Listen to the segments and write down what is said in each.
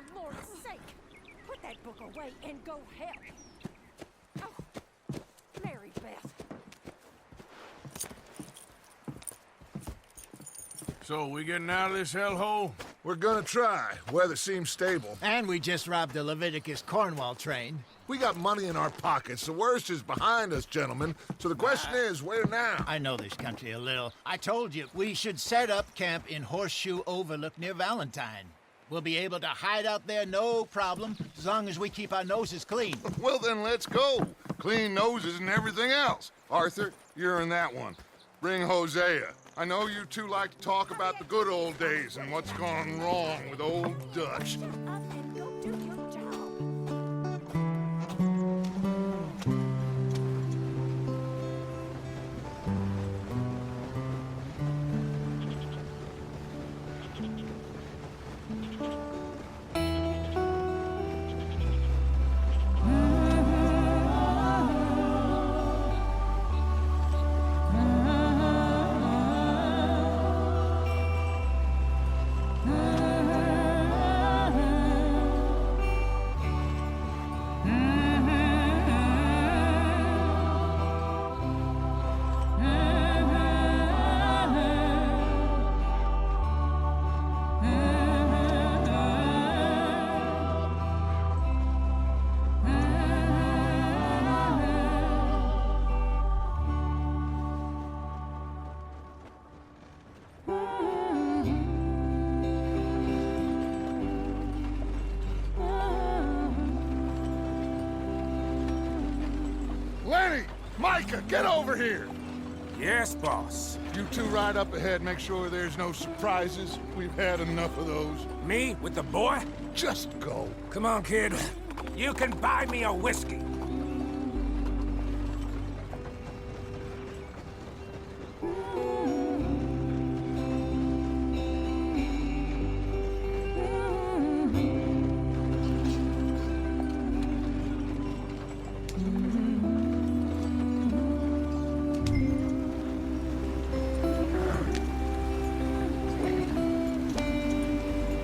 for Lord's sake! Put that book away and go help! Oh, Mary Beth. So, we getting out of this hellhole? We're gonna try. Weather seems stable. And we just robbed the Leviticus Cornwall train. We got money in our pockets. The worst is behind us, gentlemen. So the question is, where now? I know this country a little. I told you, we should set up camp in Horseshoe Overlook near Valentine. We'll be able to hide out there, no problem, as long as we keep our noses clean. Well, then let's go. Clean noses and everything else. Arthur, you're in that one. Bring Hosea. I know you two like to talk about the good old days and what's gone wrong with old Dutch. Shut up and go do your job. Lenny! Micah, get over here! Yes, boss. You two ride up ahead, make sure there's no surprises. We've had enough of those. Me with the boy? Just go. Come on, kid. You can buy me a whiskey.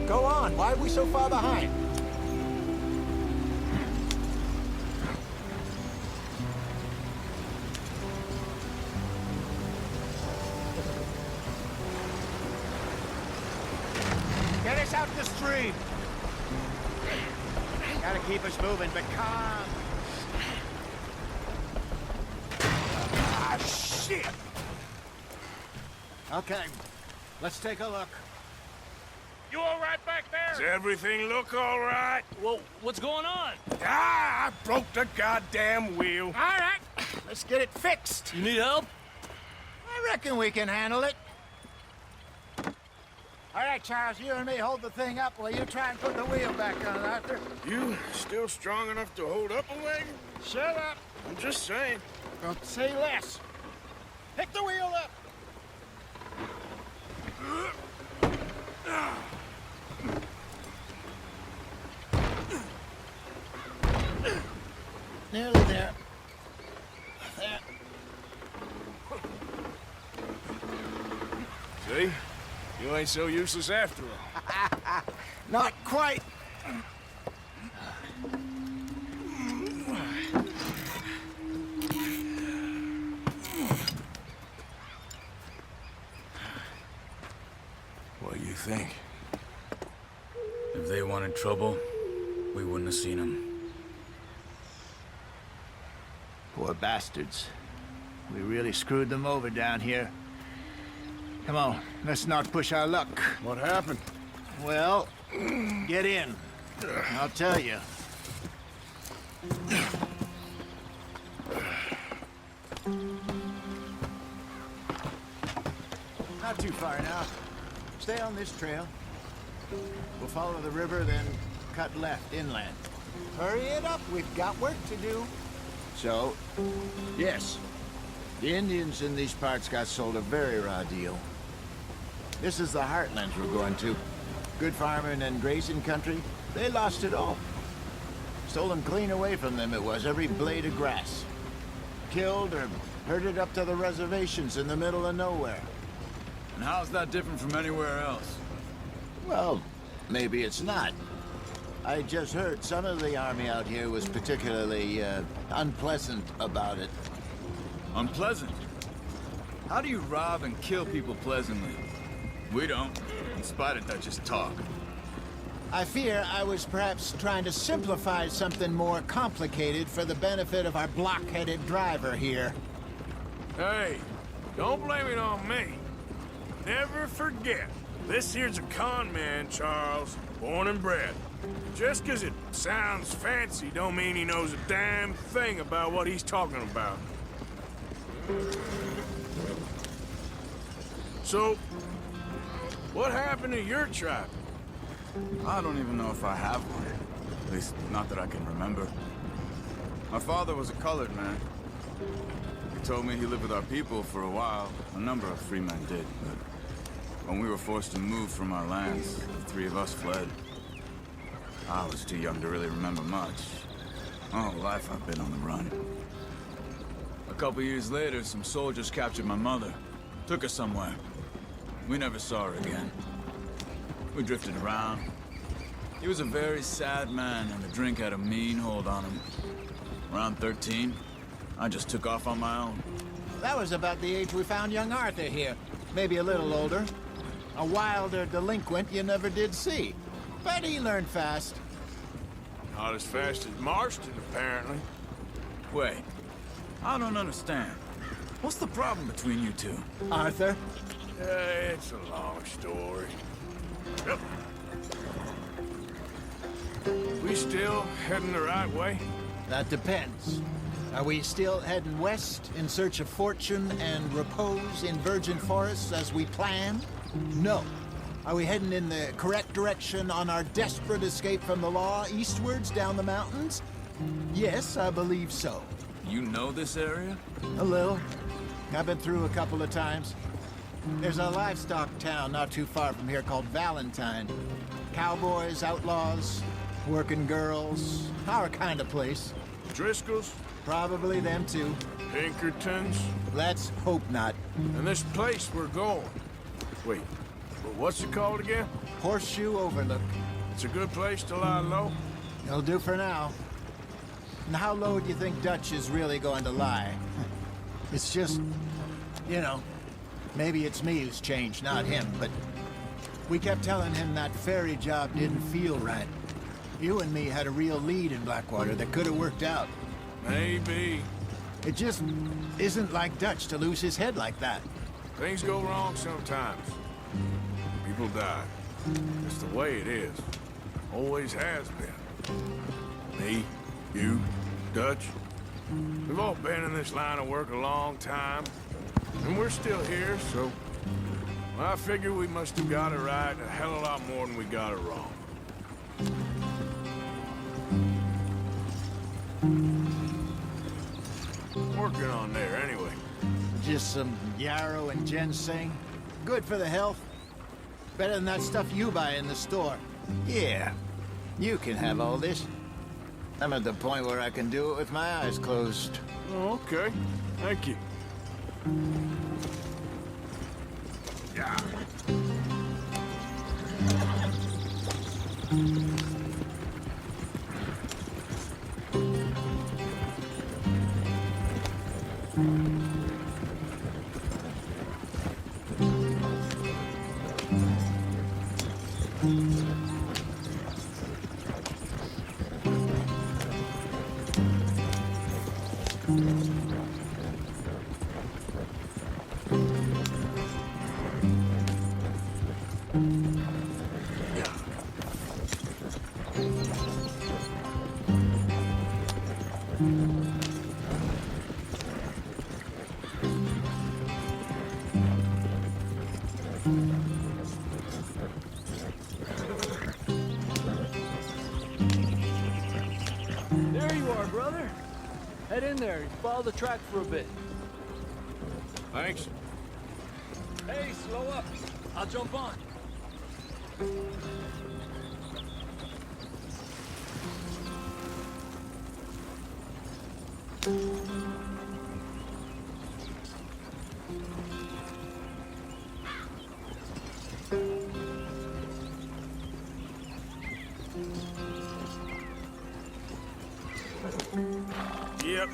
Go on, why are we so far behind? Get us out the stream! Gotta keep us moving, but calm. Ah, shit! Okay, let's take a look. You all right back there? Does everything look all right? Well, what's going on? Ah, I broke the goddamn wheel. All right, let's get it fixed. You need help? I reckon we can handle it. All right, Charles, you and me hold the thing up while you try and put the wheel back on, Arthur. You still strong enough to hold up a wagon? Shut up. I'm just saying. Don't say less. Pick the wheel up. Nearly there. There. See? You ain't so useless after all. Not quite. What do you think? If they wanted trouble, we wouldn't have seen them. Poor bastards. We really screwed them over down here. Come on, let's not push our luck. What happened? Well, get in. I'll tell you. Not too far now. Stay on this trail. We'll follow the river, then cut left inland. Hurry it up, we've got work to do. So, yes, the Indians in these parts got sold a very raw deal. This is the heartlands we're going to. Good farming and grazing country, they lost it all. Stolen clean away from them it was, every blade of grass. Killed or herded up to the reservations in the middle of nowhere. And how's that different from anywhere else? Well, maybe it's not. I just heard some of the army out here was particularly unpleasant about it. Unpleasant? How do you rob and kill people pleasantly? We don't, in spite of Dutch's talk. I fear I was perhaps trying to simplify something more complicated for the benefit of our block-headed driver here. Hey, don't blame it on me. Never forget, this here's a con man, Charles, born and bred. Just 'cause it sounds fancy don't mean he knows a damn thing about what he's talking about. So, what happened to your tribe? I don't even know if I have one. At least, not that I can remember. My father was a colored man. He told me he lived with our people for a while. A number of free men did, but when we were forced to move from our lands, the three of us fled. I was too young to really remember much. My whole life I've been on the run. A couple years later, some soldiers captured my mother. Took her somewhere. We never saw her again. We drifted around. He was a very sad man, and the drink had a mean hold on him. Around 13, I just took off on my own. That was about the age we found young Arthur here. Maybe a little older. A wilder delinquent you never did see. But he learned fast. Not as fast as Marston, apparently. Wait, I don't understand. What's the problem between you two? Arthur? It's a long story. Yep. We still heading the right way? That depends. Are we still heading west in search of fortune and repose in virgin forests as we planned? No. Are we heading in the correct direction on our desperate escape from the law eastwards down the mountains? Yes, I believe so. You know this area? A little. I've been through a couple of times. There's a livestock town not too far from here called Valentine. Cowboys, outlaws, working girls, our kind of place. Driscoll's? Probably them too. Pinkertons? Let's hope not. And this place we're going. Wait, but what's it called again? Horseshoe Overlook. It's a good place to lie low? It'll do for now. And how low do you think Dutch is really going to lie? It's just, you know, maybe it's me who's changed, not him, but we kept telling him that ferry job didn't feel right. You and me had a real lead in Blackwater that could have worked out. Maybe. It just isn't like Dutch to lose his head like that. Things go wrong sometimes. People die. It's the way it is. Always has been. Me, you, Dutch. We've all been in this line of work a long time. And we're still here, so... I figure we must have got it right a hell of a lot more than we got it wrong. Working on there, anyway. Just some yarrow and ginseng. Good for the health. Better than that stuff you buy in the store. Yeah, you can have all this. I'm at the point where I can do it with my eyes closed. Oh, okay. Thank you. Yeah. There you are, brother. Head in there and follow the track for a bit. Thanks. Hey, slow up. I'll jump on. Yep.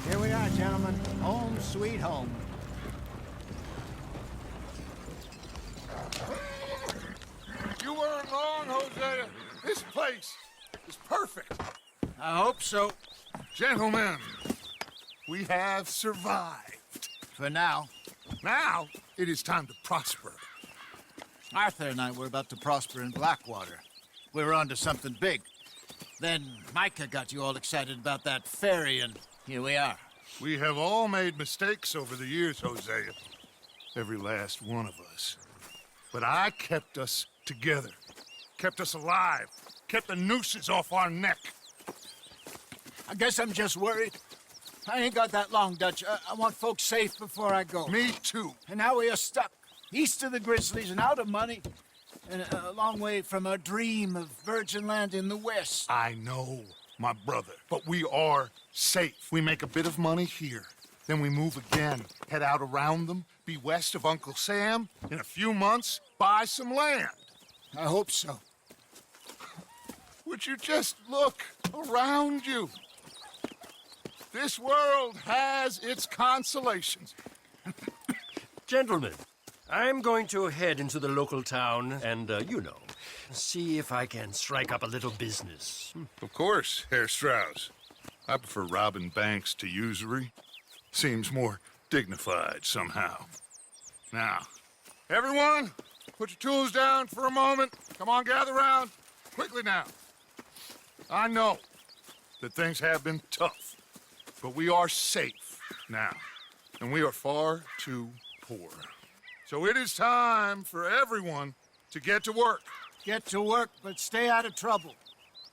Here we are, gentlemen. Home sweet home. You weren't wrong, Hosea. This place is perfect. I hope so. Gentlemen, we have survived. For now. Now, it is time to prosper. Arthur and I were about to prosper in Blackwater. We were onto something big. Then Micah got you all excited about that ferry, and here we are. We have all made mistakes over the years, Hosea. Every last one of us. But I kept us together. Kept us alive. Kept the nooses off our neck. I guess I'm just worried. I ain't got that long, Dutch. I want folks safe before I go. Me too. And now we are stuck, east of the Grizzlies and out of money, and a long way from our dream of virgin land in the west. I know, my brother. But we are safe. We make a bit of money here. Then we move again, head out around them, be west of Uncle Sam. In a few months, buy some land. I hope so. Would you just look around you? This world has its consolations. Gentlemen, I'm going to head into the local town and, see if I can strike up a little business. Of course, Herr Strauss. I prefer robbing banks to usury. Seems more dignified somehow. Now, everyone, put your tools down for a moment. Come on, gather round. Quickly now. I know that things have been tough, but we are safe now, and we are far too poor. So it is time for everyone to get to work. Get to work, but stay out of trouble.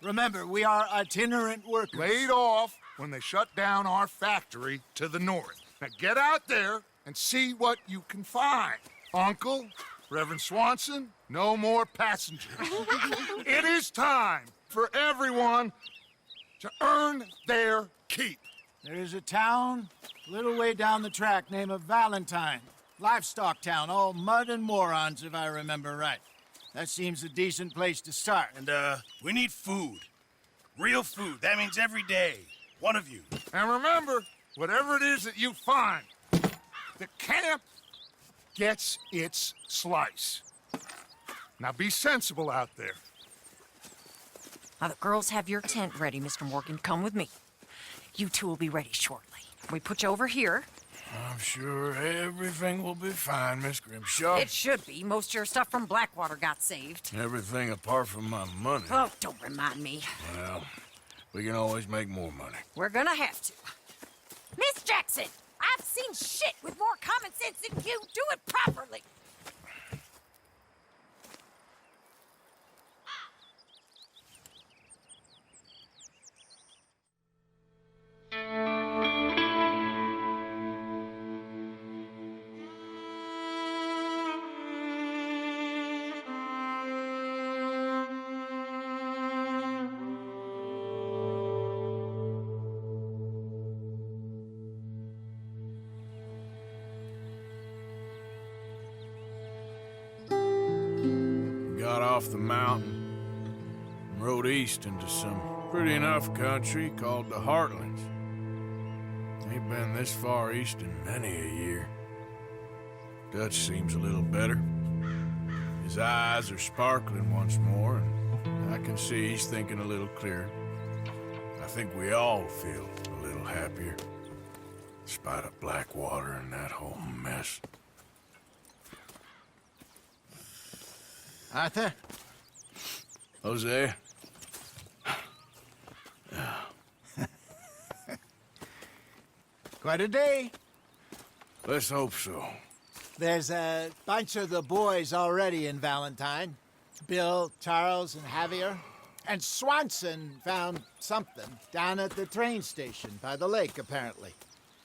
Remember, we are itinerant workers. Laid off when they shut down our factory to the north. Now get out there and see what you can find. Uncle, Reverend Swanson, no more passengers. It is time for everyone to earn their keep. There is a town a little way down the track named Valentine. Livestock town, all mud and morons, if I remember right. That seems a decent place to start. And, we need food. Real food. That means every day. One of you. And remember, whatever it is that you find, the camp gets its slice. Now be sensible out there. Now, the girls have your tent ready, Mr. Morgan. Come with me. You two will be ready shortly. We put you over here. I'm sure everything will be fine, Miss Grimshaw. It should be. Most of your stuff from Blackwater got saved. Everything apart from my money. Oh, don't remind me. Well, we can always make more money. We're gonna have to. Miss Jackson, I've seen shit with more common sense than you. Do it properly. Got off the mountain and rode east into some pretty enough country called the Heartlands. Ain't been this far east in many a year. Dutch seems a little better. His eyes are sparkling once more, and I can see he's thinking a little clearer. I think we all feel a little happier, in spite of Blackwater and that whole mess. Arthur? Jose? Quite a day. Let's hope so. There's a bunch of the boys already in Valentine. Bill, Charles, and Javier. And Swanson found something down at the train station by the lake, apparently.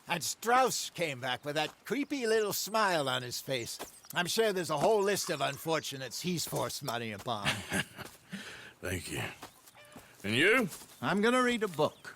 And Strauss came back with that creepy little smile on his face. I'm sure there's a whole list of unfortunates he's forced money upon. Thank you. And you? I'm gonna read a book.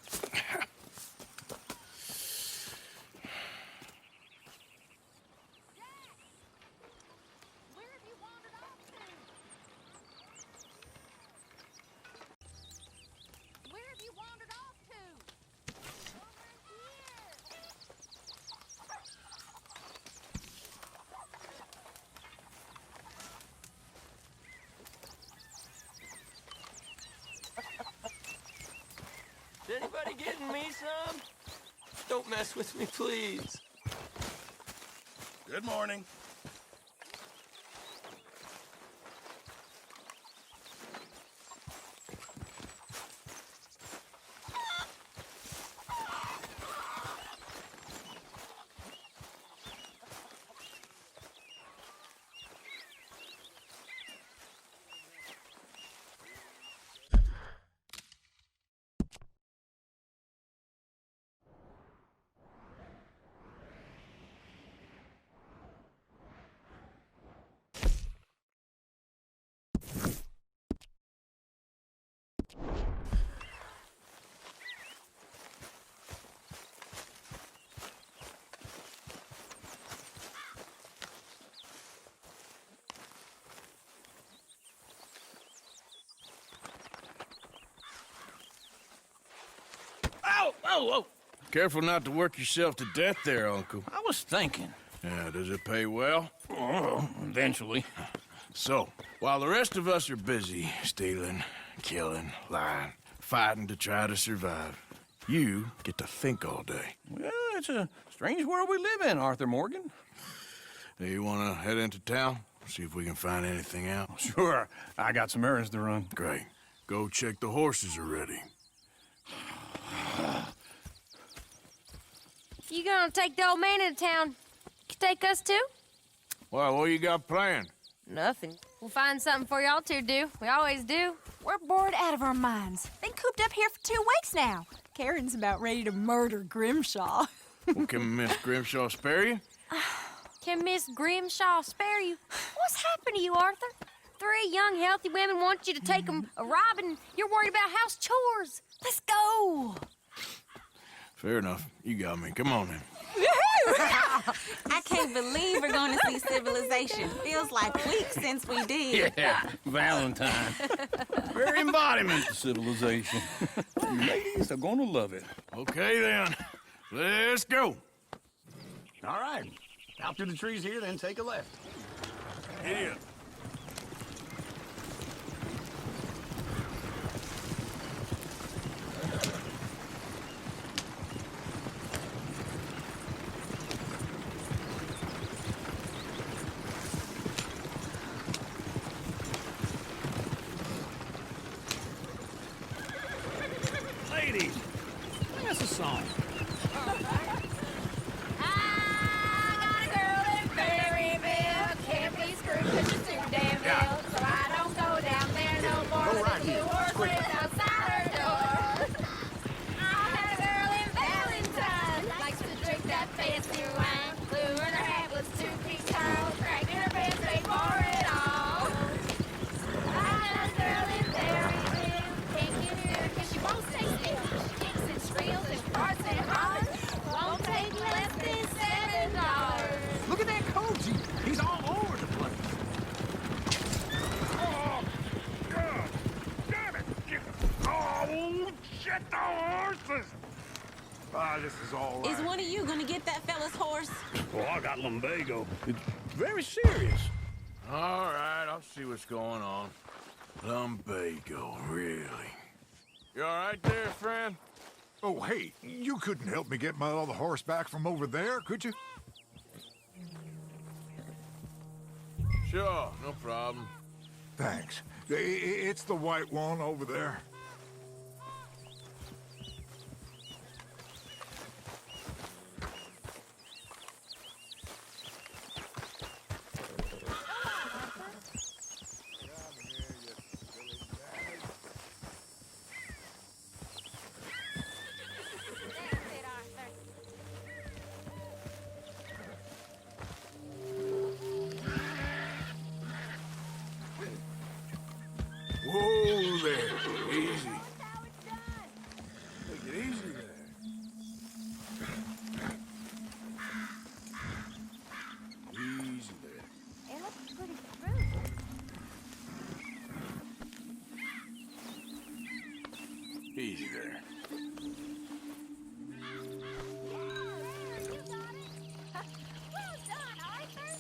anybody getting me some? Don't mess with me, please. Good morning. Oh! Careful not to work yourself to death there, Uncle. I was thinking. Yeah, does it pay well? Oh, eventually. So, while the rest of us are busy stealing, killing, lying, fighting to try to survive, you get to think all day. Well, it's a strange world we live in, Arthur Morgan. Hey, you want to head into town? See if we can find anything out? Sure, I got some errands to run. Great. Go check the horses are ready. You gonna take the old man into town? You take us too? Well, what you got planned? Nothing. We'll find something for y'all to do. We always do. We're bored out of our minds. Been cooped up here for 2 weeks now. Karen's about ready to murder Grimshaw. Well, can Miss Grimshaw spare you? Can Miss Grimshaw spare you? What's happened to you, Arthur? 3 young, healthy women want you to take them a robbing. You're worried about house chores. Let's go. Fair enough. You got me. Come on, then. I can't believe we're going to see civilization. Feels like weeks since we did. Yeah, Valentine. Very embodiment of civilization. Ladies are gonna love it. Okay, then. Let's go. All right. Out through the trees here, then take a left. Here. Ladies, sing us a song. Look at that Koji. He's all over the place. Oh, God. Damn it. Oh, shit, the horses. Ah, this is all right. Is one of you going to get that fella's horse? Oh, I got lumbago. It's very serious. All right, I'll see what's going on. Lumbago, really? You all right there, friend? Oh, hey, you couldn't help me get my other horse back from over there, could you? Sure, no problem. Thanks. It's the white one over there. Whoa there. Easy. Take it easy there. Easy there. It looks pretty smooth. Easy there. Well done, Arthur.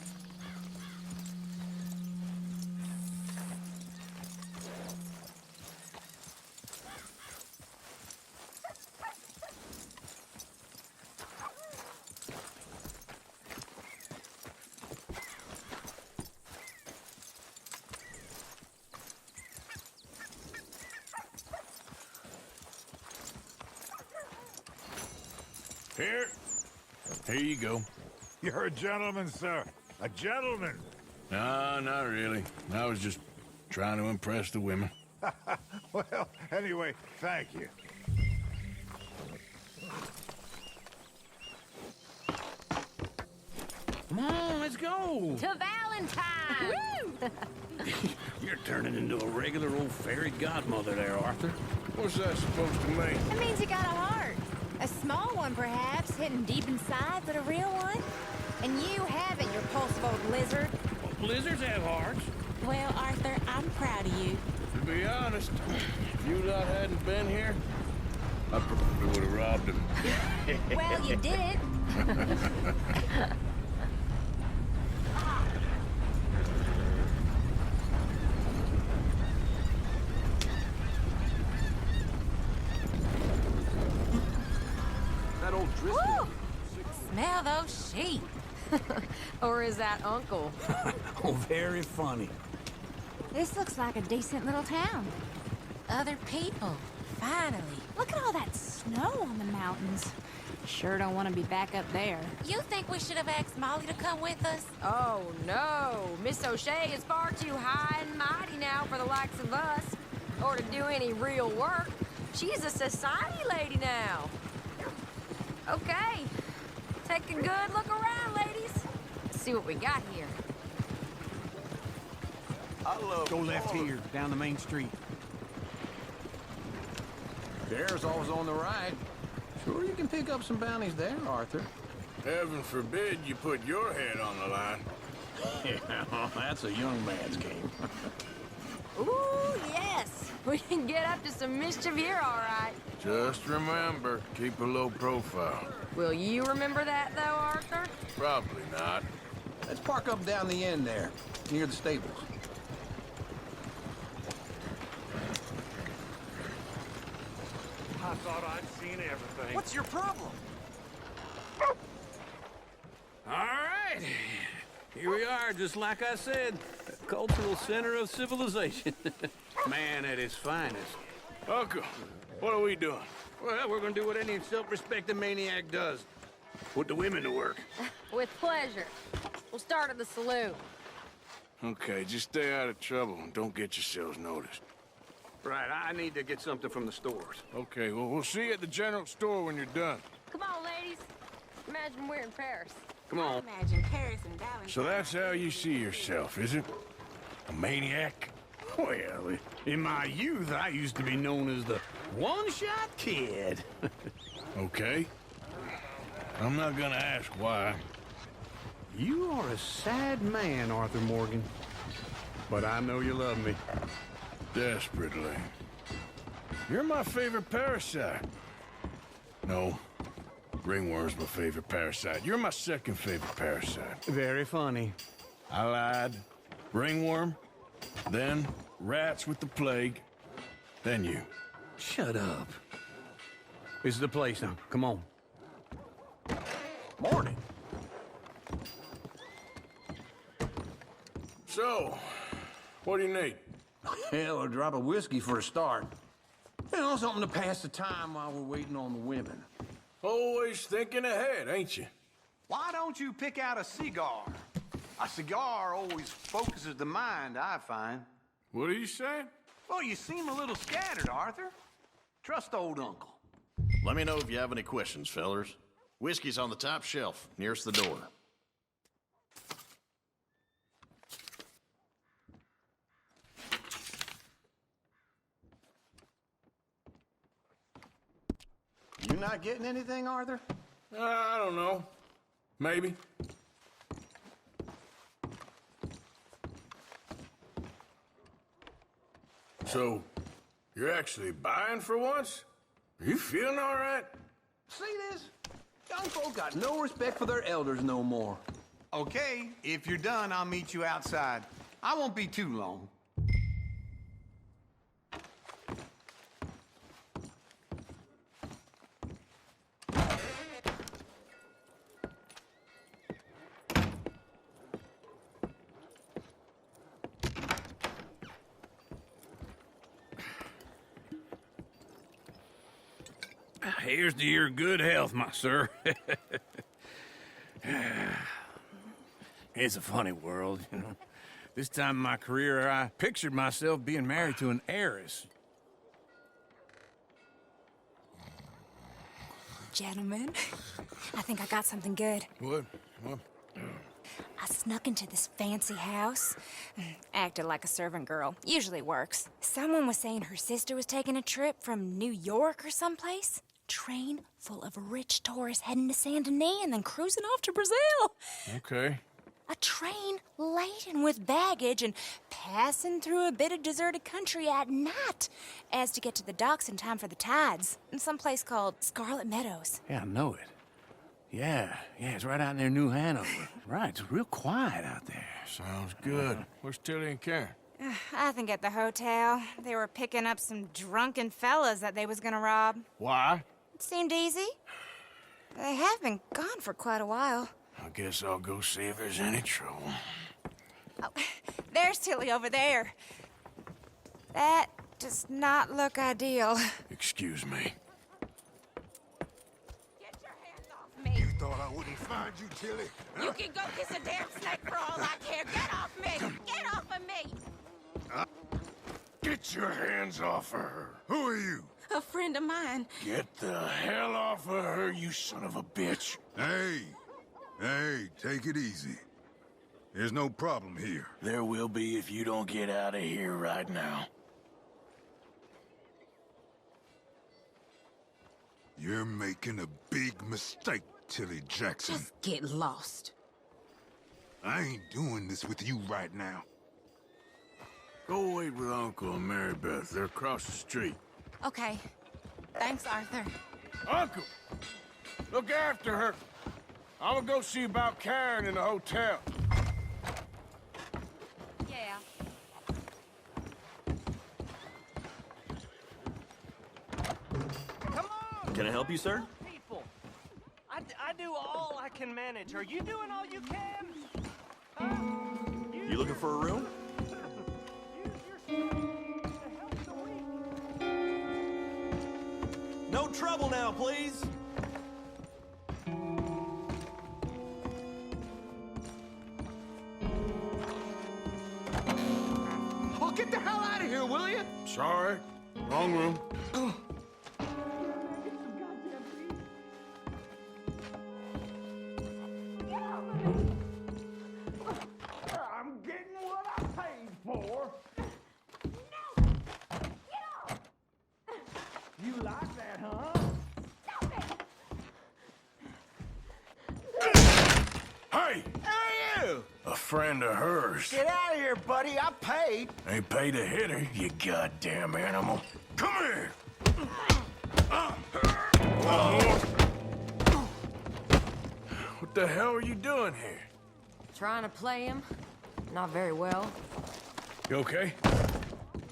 Here. Here you go. You're a gentleman, sir. A gentleman. No, not really. I was just trying to impress the women. Well, anyway, thank you. Come on, let's go. To Valentine! You're turning into a regular old fairy godmother there, Arthur. What's that supposed to mean? It means you got a heart. A small one, perhaps, hidden deep inside, but a real one. And you haven't, you repulsive old lizard. Lizards have hearts. Well, Arthur, I'm proud of you. To be honest, if you lot hadn't been here, I probably would have robbed him. Well, you did. That old Driscoll. Woo! Smell those sheep. Or is that Uncle? Oh, very funny. This looks like a decent little town. Other people. Finally. Look at all that snow on the mountains. Sure don't want to be back up there. You think we should have asked Molly to come with us? Oh, no. Miss O'Shea is far too high and mighty now for the likes of us. Or to do any real work. She's a society lady now. Okay. Take a good look around, ladies. Let's see what we got here. Go left here, down the main street. Bear's always on the right. Sure you can pick up some bounties there, Arthur. Heaven forbid you put your head on the line. Yeah, that's a young man's game. Ooh, yes. We can get up to some mischief here, all right. Just remember, keep a low profile. Will you remember that, though, Arthur? Probably not. Let's park up down the end there, near the stables. I thought I'd seen everything. What's your problem? All right. Here we are, just like I said. A cultural center of civilization. Man at his finest. Uncle, what are we doing? Well, we're gonna do what any self-respecting maniac does. Put the women to work. With pleasure. We'll start at the saloon. Okay, just stay out of trouble and don't get yourselves noticed. Right, I need to get something from the stores. Okay, well, we'll see you at the general store when you're done. Come on, ladies. Imagine we're in Paris. Come on. Imagine Paris and Valentine. So that's how you see yourself, is it? A maniac? Well, in my youth, I used to be known as the one-shot kid. Okay. I'm not gonna ask why. You are a sad man, Arthur Morgan. But I know you love me. Desperately. You're my favorite parasite. No, ringworm's my favorite parasite. You're my second favorite parasite. Very funny. I lied. Ringworm, then rats with the plague, then you. Shut up. This is the place now. Come on. Morning. So, what do you need? Hell, a drop of whiskey for a start. You know, something to pass the time while we're waiting on the women. Always thinking ahead, ain't you? Why don't you pick out a cigar? A cigar always focuses the mind, I find. What are you saying? Well, you seem a little scattered, Arthur. Trust old Uncle. Let me know if you have any questions, fellers. Whiskey's on the top shelf, nearest the door. You not getting anything, Arthur? I don't know. Maybe. So, you're actually buying for once? Are you feeling all right? See this? Young folk got no respect for their elders no more. Okay, if you're done, I'll meet you outside. I won't be too long. Here's to your good health, my sir. It's a funny world, you know. This time in my career, I pictured myself being married to an heiress. Gentlemen, I think I got something good. What? I snuck into this fancy house. Acted like a servant girl. Usually works. Someone was saying her sister was taking a trip from New York or someplace. Train full of rich tourists heading to Saint Denis and then cruising off to Brazil. Okay. A train laden with baggage and passing through a bit of deserted country at night as to get to the docks in time for the tides in some place called Scarlet Meadows. Yeah, I know it. Yeah, it's right out near New Hanover. Right, it's real quiet out there. Sounds good. Where's Tilly and Karen? I think at the hotel. They were picking up some drunken fellas that they was gonna rob. Why? It seemed easy. They have been gone for quite a while. I guess I'll go see if there's any trouble. Oh, there's Tilly over there. That does not look ideal. Excuse me. You thought I wouldn't find you, Tilly? You can go kiss a damn snake for all I care. Get off me! Get off of me! Get your hands off of her. Who are you? A friend of mine. Get the hell off of her, you son of a bitch. Hey, take it easy. There's no problem here. There will be if you don't get out of here right now. You're making a big mistake, Tilly Jackson. Just get lost. I ain't doing this with you right now. Go wait with Uncle and Mary Beth. They're across the street. Okay. Thanks, Arthur. Uncle! Look after her. I'm gonna go see about Karen in the hotel. Yeah. Come on! Can I help you, sir? People! I do all I can manage. Are you doing all you can? You looking for a room? No trouble now, please. Oh, get the hell out of here, will you? Sorry. Wrong room. I'm getting what I paid for. You like that, huh? Hey! Who are you? A friend of hers. Get out of here, buddy. I paid. Ain't paid to hit her, you goddamn animal. Come here! What the hell are you doing here? Trying to play him. Not very well. You okay?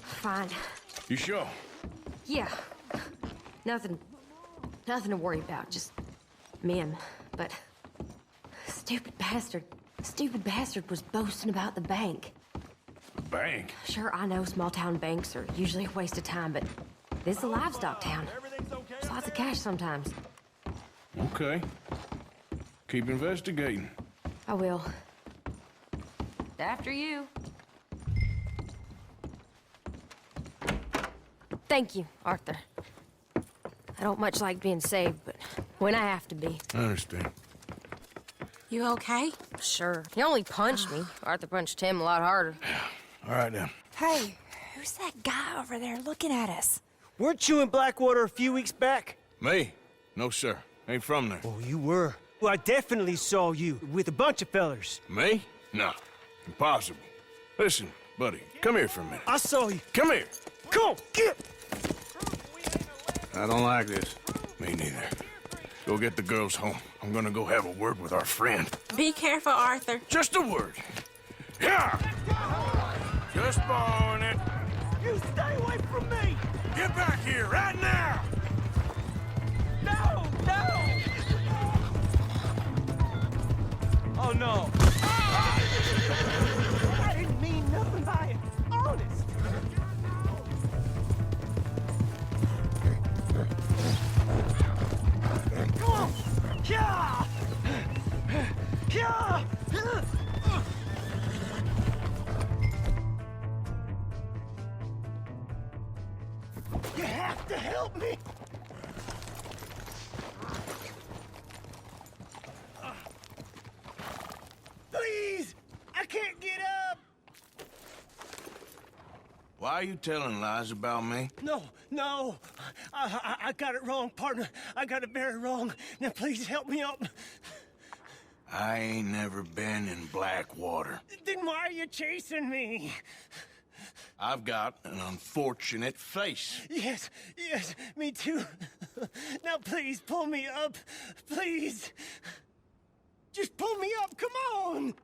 Fine. You sure? Yeah. Nothing to worry about. Just men. But stupid bastard was boasting about the bank. Bank? Sure, I know small town banks are usually a waste of time, but this is a livestock town. There's lots of cash sometimes. Okay. Keep investigating. I will. After you. Thank you, Arthur. I don't much like being saved, but when I have to be. I understand. You okay? Sure. He only punched me. Arthur punched him a lot harder. All right, then. Hey, who's that guy over there looking at us? Weren't you in Blackwater a few weeks back? Me? No, sir. Ain't from there. Oh, you were. Well, I definitely saw you with a bunch of fellers. Me? No. Impossible. Listen, buddy, come here for a minute. I saw you. Come here. Come on, get! I don't like this. Me neither. Go get the girls home. I'm gonna go have a word with our friend. Be careful, Arthur. Just a word. Yeah! Just borrowing it. You stay away from me! Get back here right now! No! Oh, no. I didn't mean nothing by it. Honest. help me! Please! I can't get up! Why are you telling lies about me? No. I got it wrong, partner. I got it very wrong. Now please help me up. I ain't never been in Blackwater. Then why are you chasing me? I've got an unfortunate face. Yes, me too. Now please pull me up. Please. Just pull me up, come on!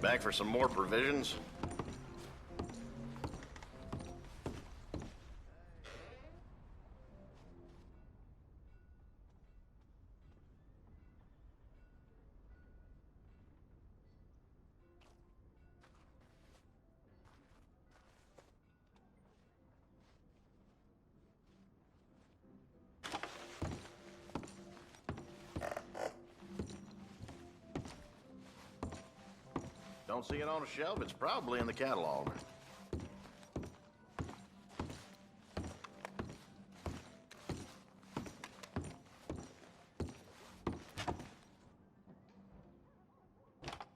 Back for some more provisions? Don't see it on a shelf, it's probably in the catalog.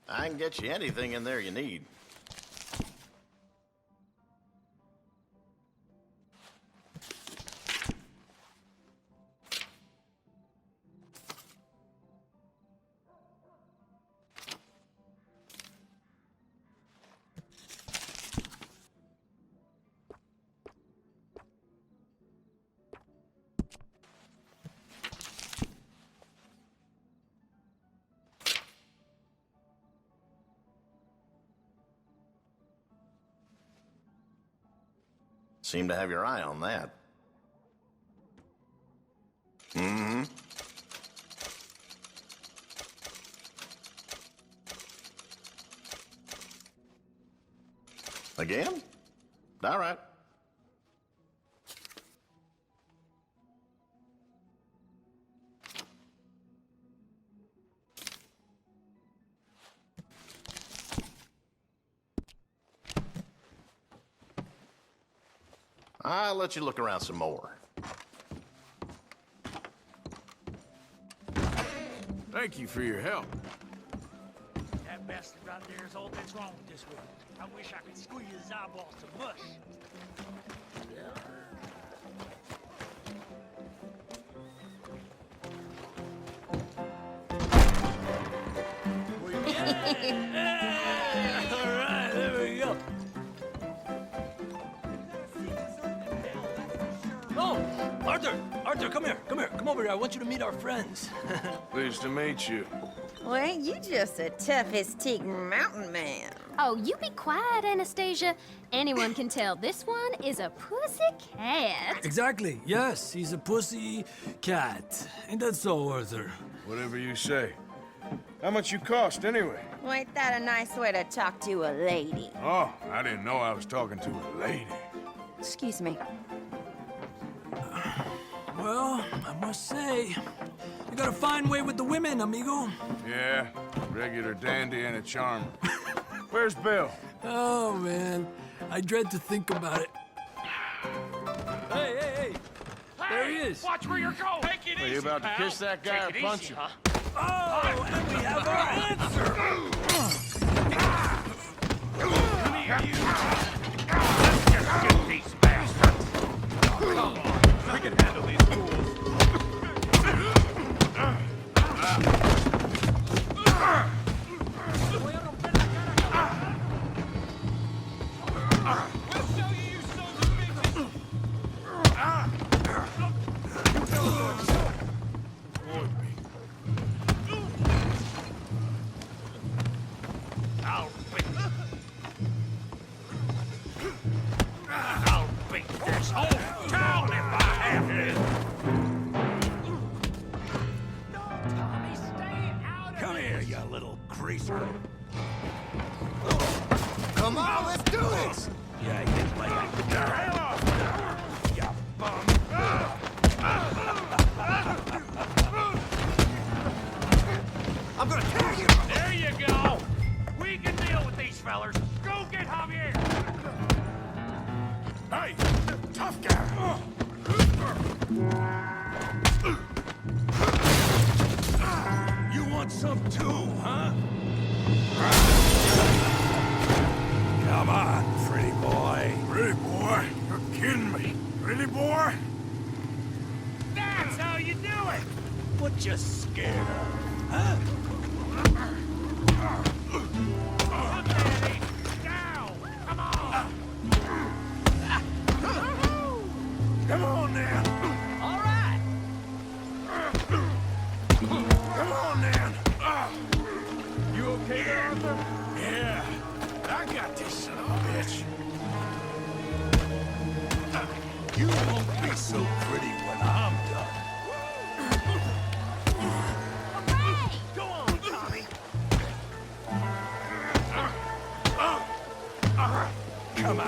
I can get you anything in there you need. Seem to have your eye on that. Mm-hmm. Again? All right. I'll let you look around some more. Thank you for your help. That bastard right there is all that's wrong with this one. I wish I could squeeze his eyeballs to mush. All right, there we Arthur, come here. Come here. Come over here. I want you to meet our friends. Pleased to meet you. Well, ain't you just a toughest teak mountain man? Oh, you be quiet, Anastasia. Anyone can tell this one is a pussy cat. Exactly. Yes, he's a pussy cat. Ain't that so, Arthur? Whatever you say. How much you cost, anyway? Well, ain't that a nice way to talk to a lady? Oh, I didn't know I was talking to a lady. Excuse me. Well, I must say, you got a fine way with the women, amigo. Yeah, regular dandy and a charmer. Where's Bill? Oh, man. I dread to think about it. Hey! There he is. Watch where you're going. Take it Are easy, you about to pal. kiss that guy Take or it punch easy, him? Huh? Oh, and we have our answer. Come here, you. Let's just get these bastards. Come on. We can handle these fools. We'll show you, you sons of bitches. I'll beat this whole town if I have to. Tommy, stay out of Come here, you little greaser. Come on, let's do this! Yeah, you play it. Get the hell off! You bum. I'm gonna kill you! There you go. We can deal with these fellers. Go get Javier. Hey, tough guy. You want some too, huh? Come on, pretty boy. Pretty boy? You're kidding me. Pretty boy? That's how you do it. What you scared of, huh? Put that ape down. Come on. Come on now. All right. Come on now. You okay there, Arthur? Yeah, I got this son of a bitch. You won't be so pretty when I'm done. Go on, Tommy. Come on.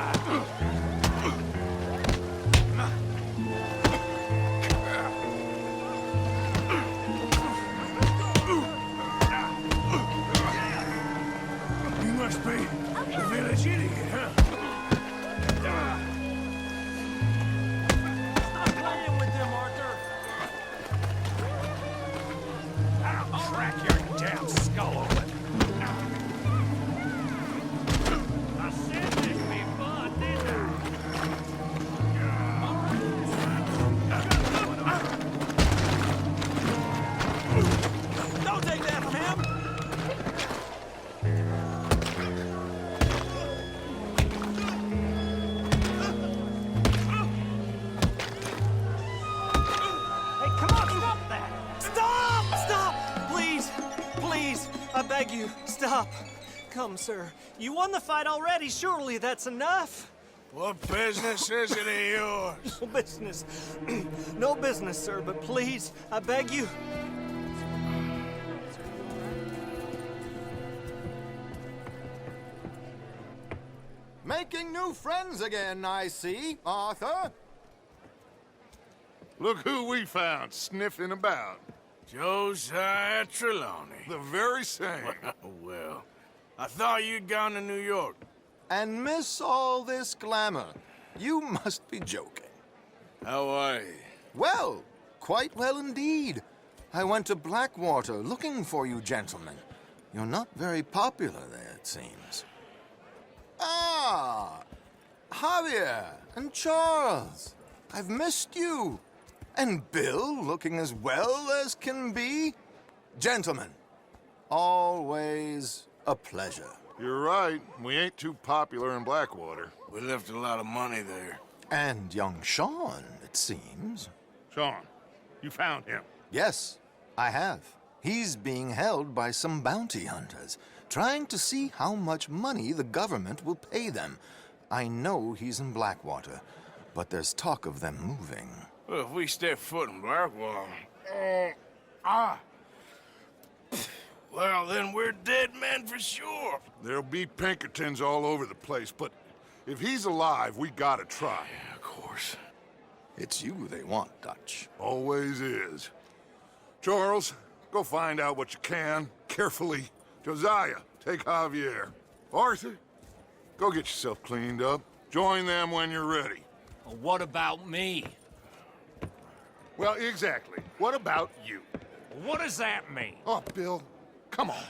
You must be a village idiot, huh? Stop playing with them, Arthur. I'll crack your damn skull open. I said this be fun, didn't I? Don't take that from him. Hey, come on, stop that! Stop! Stop! Please! Please! I beg you, stop! Come, sir. You won the fight already. Surely that's enough. What business is it of yours? No business. No business, sir, but please, I beg you. Making new friends again, I see, Arthur. Look who we found sniffing about. Josiah Trelawney. The very same. Well, I thought you'd gone to New York. And miss all this glamour. You must be joking. How are you? Well, quite well indeed. I went to Blackwater looking for you gentlemen. You're not very popular there, it seems. Ah, Javier and Charles. I've missed you. And Bill looking as well as can be. Gentlemen, always a pleasure. You're right. We ain't too popular in Blackwater. We left a lot of money there. And young Sean, it seems. Sean, You found him? Yes, I have. He's being held by some bounty hunters, trying to see how much money the government will pay them. I know he's in Blackwater, but there's talk of them moving. Well, if we step foot in Blackwater... Well, then we're dead men for sure. There'll be Pinkertons all over the place, but if he's alive, we gotta try. Yeah, of course. It's you they want, Dutch. Always is. Charles, go find out what you can, carefully. Josiah, take Javier. Arthur, go get yourself cleaned up. Join them when you're ready. Well, what about me? Well, exactly. What about you? What does that mean? Oh, Bill, come on.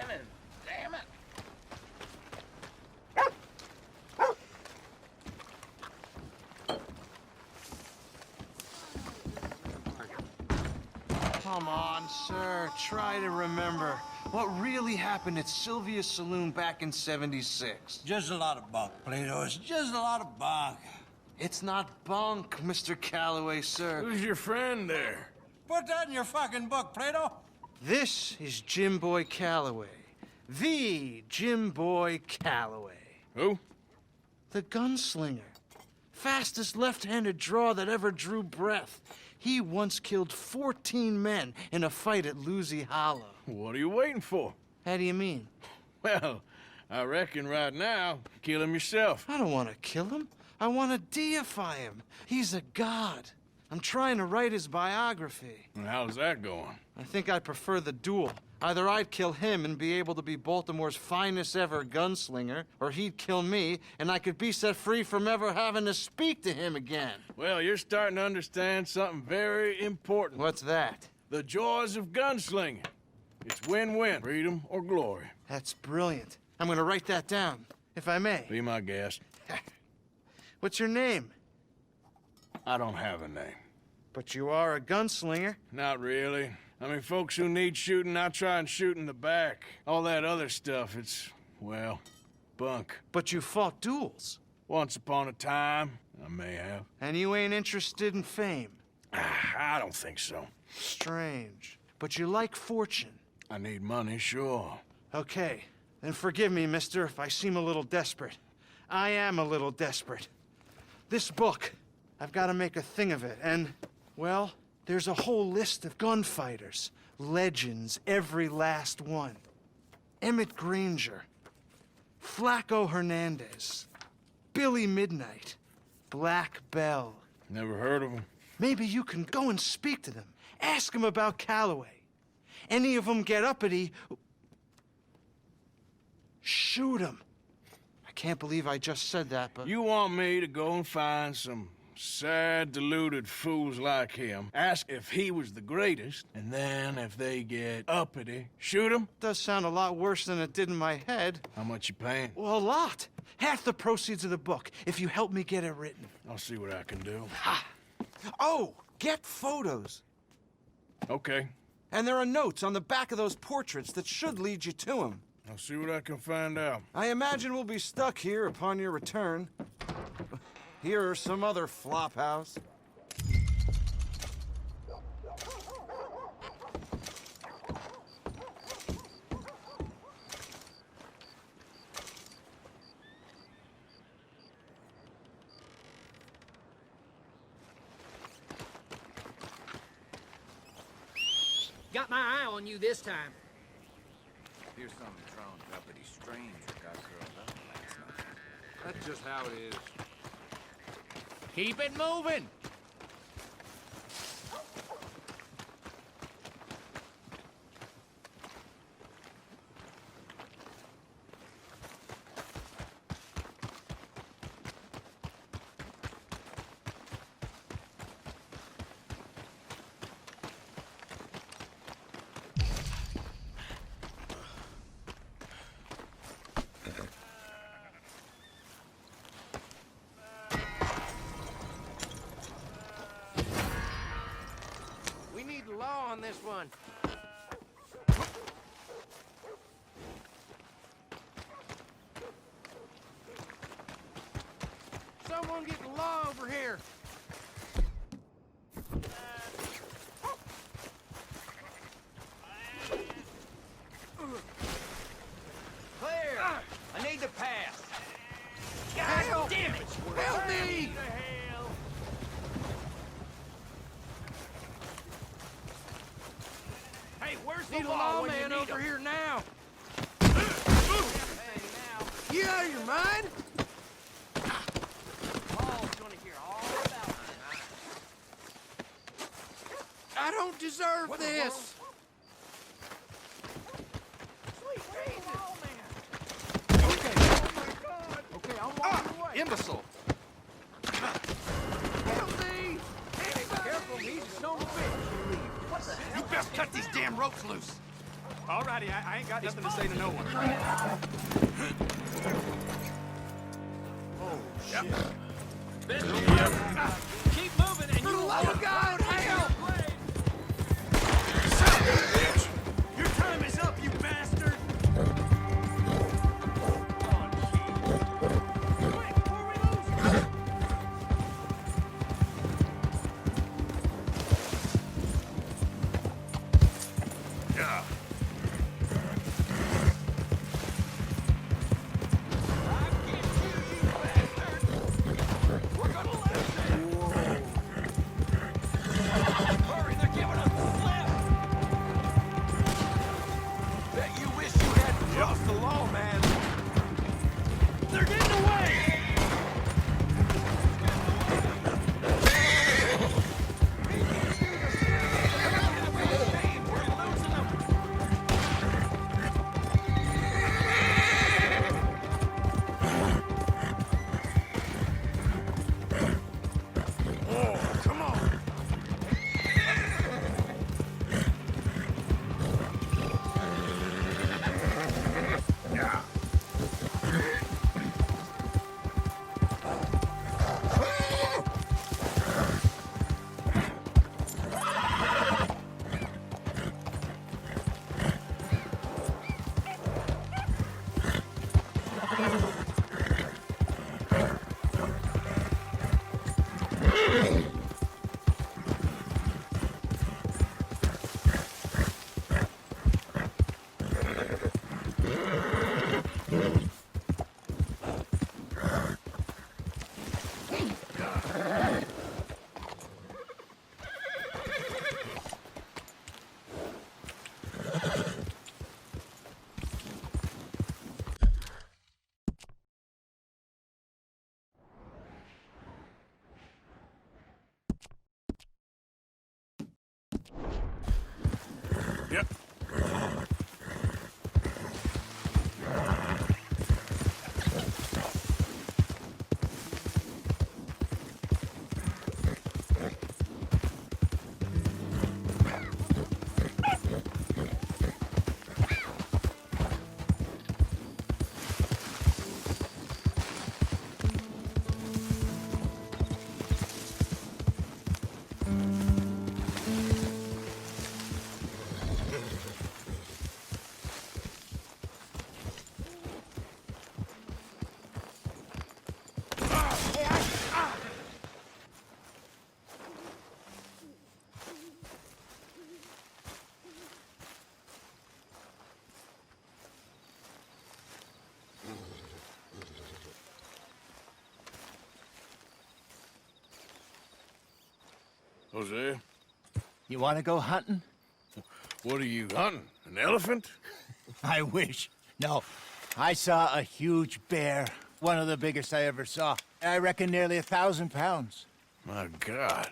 Damn it! Come on, sir. Try to remember what really happened at Sylvia's Saloon back in '76. Just a lot of bunk, Plato. It's just a lot of bunk. It's not bunk, Mr. Calloway, sir. Who's your friend there? Put that in your fucking book, Plato. This is Jim Boy Calloway. The Jim Boy Calloway. Who? The gunslinger. Fastest left-handed draw that ever drew breath. He once killed 14 men in a fight at Lucy Hollow. What are you waiting for? How do you mean? Well, I reckon right now, kill him yourself. I don't want to kill him. I want to deify him. He's a god. I'm trying to write his biography. And how's that going? I think I prefer the duel. Either I'd kill him and be able to be Baltimore's finest ever gunslinger, or he'd kill me and I could be set free from ever having to speak to him again. Well, you're starting to understand something very important. What's that? The joys of gunslinging. It's win-win, freedom or glory. That's brilliant. I'm gonna write that down, if I may. Be my guest. What's your name? I don't have a name. But you are a gunslinger. Not really. I mean, folks who need shooting, I try and shoot in the back. All that other stuff, it's, well, bunk. But you fought duels. Once upon a time, I may have. And you ain't interested in fame. I don't think so. Strange. But you like fortune. I need money, sure. Okay. Then forgive me, mister, if I seem a little desperate. I am a little desperate. This book, I've got to make a thing of it, and, well, there's a whole list of gunfighters. Legends, every last one. Emmett Granger, Flaco Hernandez, Billy Midnight, Black Bell. Never heard of them. Maybe you can go and speak to them. Ask them about Calloway. Any of them get uppity, shoot them. I can't believe I just said that, but... You want me to go and find some sad, deluded fools like him, ask if he was the greatest, and then if they get uppity, shoot him? Does sound a lot worse than it did in my head. How much you paying? Well, a lot. Half the proceeds of the book, if you help me get it written. I'll see what I can do. Ha! Oh, get photos. Okay. And there are notes on the back of those portraits that should lead you to him. I'll see what I can find out. I imagine we'll be stuck here upon your return. Here or some other flophouse. Got my eye on you this time. Here's some drowned uppity stranger got curled up last night. That's just how it is. Keep it moving! law on this one. Someone get the law over here. Clear! I need to pass. Help! Damn it! Help me! Hey, where's the Need a law when you lawman need over 'em? here now. You out of your mind? Paul's gonna hear all about it. I don't deserve this. Okay, I'm walking away. Imbecile. Help me! Careful, he's a son of a bitch. What the hell? You best cut these damn ropes loose. Alrighty, I ain't got nothing to say to no one. Oh, shit. Keep moving and you Let him go! Help! Your time is up, you bastard! Yeah. Hurry, they're giving us the slip! Bet you wish you hadn't crossed the law, man. They're getting away! Oh, come on. Yeah. Yep. Jose, You want to go hunting? what are you hunting? An elephant? I wish. No. I saw a huge bear. One of the biggest I ever saw. I reckon nearly 1,000 pounds. My God.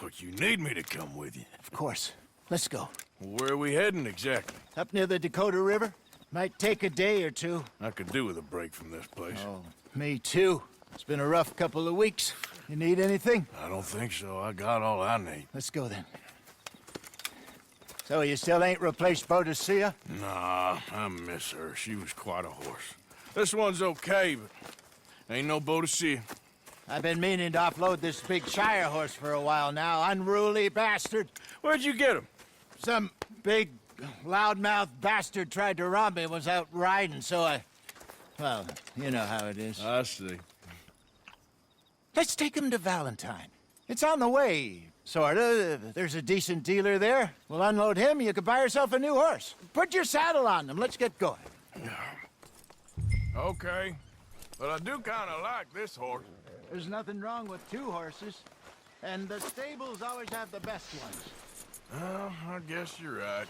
Look, you need me to come with you. Of course. Let's go. Where are we heading exactly? Up near the Dakota River. Might take a day or two. I could do with a break from this place. Oh, me too. It's been a rough couple of weeks. You need anything? I don't think so. I got all I need. Let's go then. So you still ain't replaced Boadicea? Nah, I miss her. She was quite a horse. This one's okay, but ain't no Boadicea. I've been meaning to offload this big Shire horse for a while now. Unruly bastard. Where'd you get him? Some big, loudmouth bastard tried to rob me and was out riding, so well, you know how it is. I see. Let's take him to Valentine. It's on the way, sorta. There's a decent dealer there. We'll unload him, you could buy yourself a new horse. Put your saddle on him, let's get going. Okay. But I do kind of like this horse. There's nothing wrong with two horses. And the stables always have the best ones. Well, I guess you're right.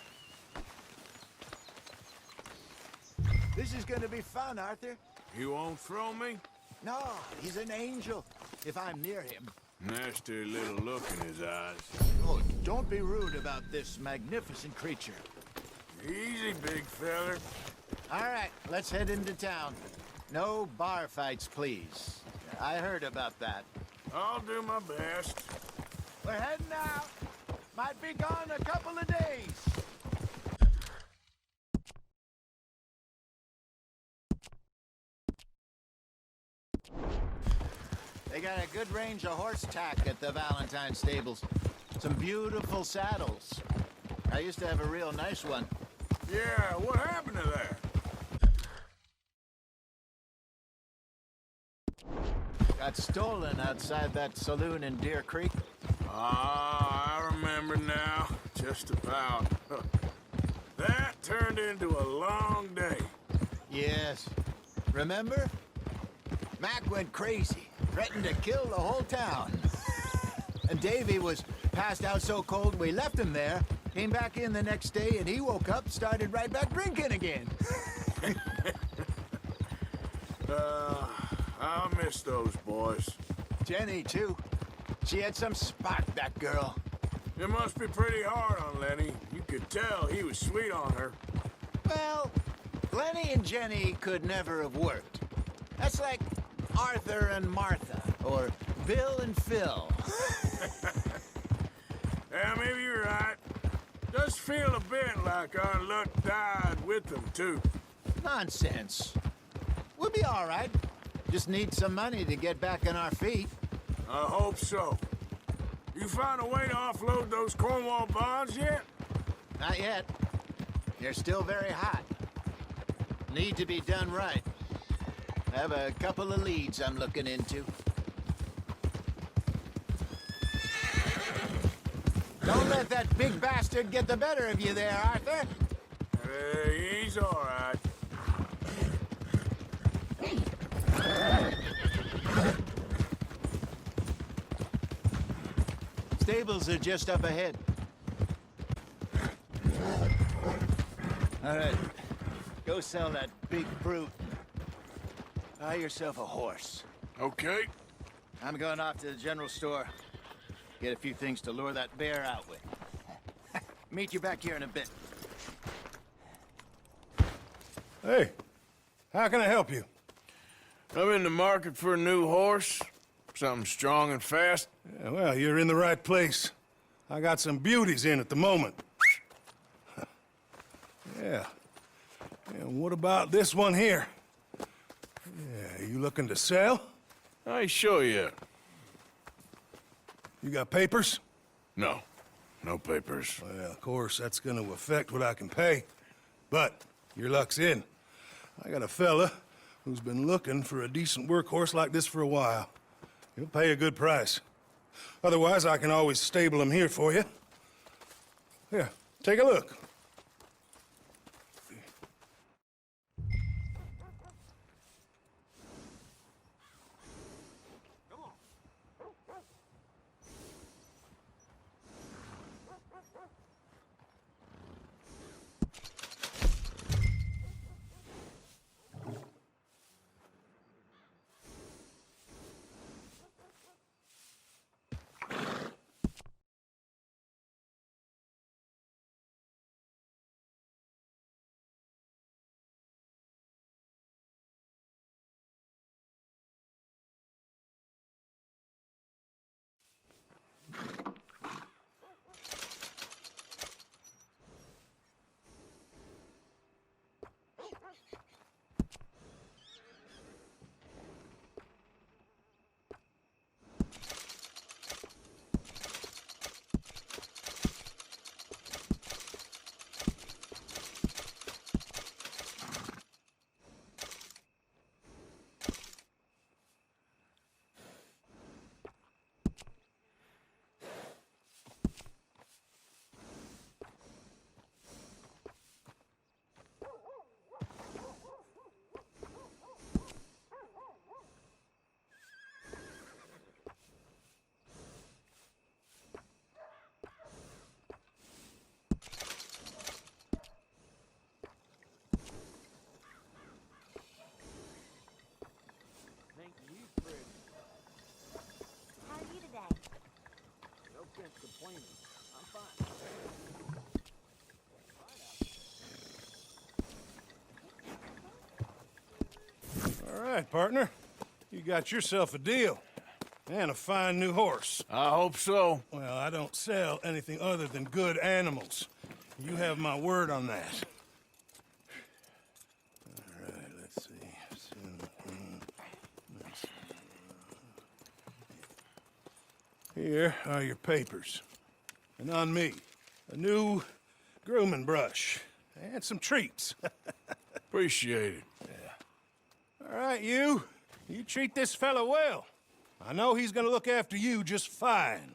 This is gonna be fun, Arthur. You won't throw me? No, he's an angel, if I'm near him. Nasty little look in his eyes. Oh, don't be rude about this magnificent creature. Easy, big feller. All right, let's head into town. No bar fights, please. I heard about that. I'll do my best. We're heading out. Might be gone a couple of days. They got a good range of horse tack at the Valentine stables. Some beautiful saddles. I used to have a real nice one. Yeah, what happened to that? Got stolen outside that saloon in Deer Creek. Ah, I remember now. Just about. That turned into a long day. Yes. Remember? Mac went crazy, threatened to kill the whole town. And Davy was passed out so cold we left him there, came back in the next day, and he woke up, started right back drinking again. I'll miss those boys. Jenny, too. She had some spark, that girl. It must be pretty hard on Lenny. You could tell he was sweet on her. Well, Lenny and Jenny could never have worked. That's like Arthur and Martha, or Bill and Phil. Yeah, maybe you're right. Does feel a bit like our luck died with them, too. Nonsense. We'll be all right. Just need some money to get back on our feet. I hope so. You found a way to offload those Cornwall bonds yet? Not yet. They're still very hot. Need to be done right. I have a couple of leads I'm looking into. Don't let that big bastard get the better of you there, Arthur. He's all right. Stables are just up ahead. All right. Go sell that big brute. Buy yourself a horse. Okay. I'm going off to the general store. Get a few things to lure that bear out with. Meet you back here in a bit. Hey, how can I help you? I'm in the market for a new horse. Something strong and fast. Yeah, well, you're in the right place. I got some beauties in at the moment. Yeah. And what about this one here? Yeah, you looking to sell? I ain't sure yet. You got papers? No. No papers. Well, of course, that's gonna affect what I can pay. But your luck's in. I got a fella who's been looking for a decent workhorse like this for a while. He'll pay a good price. Otherwise, I can always stable him here for you. Here, take a look. right, partner. You got yourself a deal. And a fine new horse. I hope so. Well, I don't sell anything other than good animals. You have my word on that. All right, let's see. Here are your papers. And on me, a new grooming brush. And some treats. Appreciate it. Yeah. All right, you treat this fella well. I know he's gonna look after you just fine.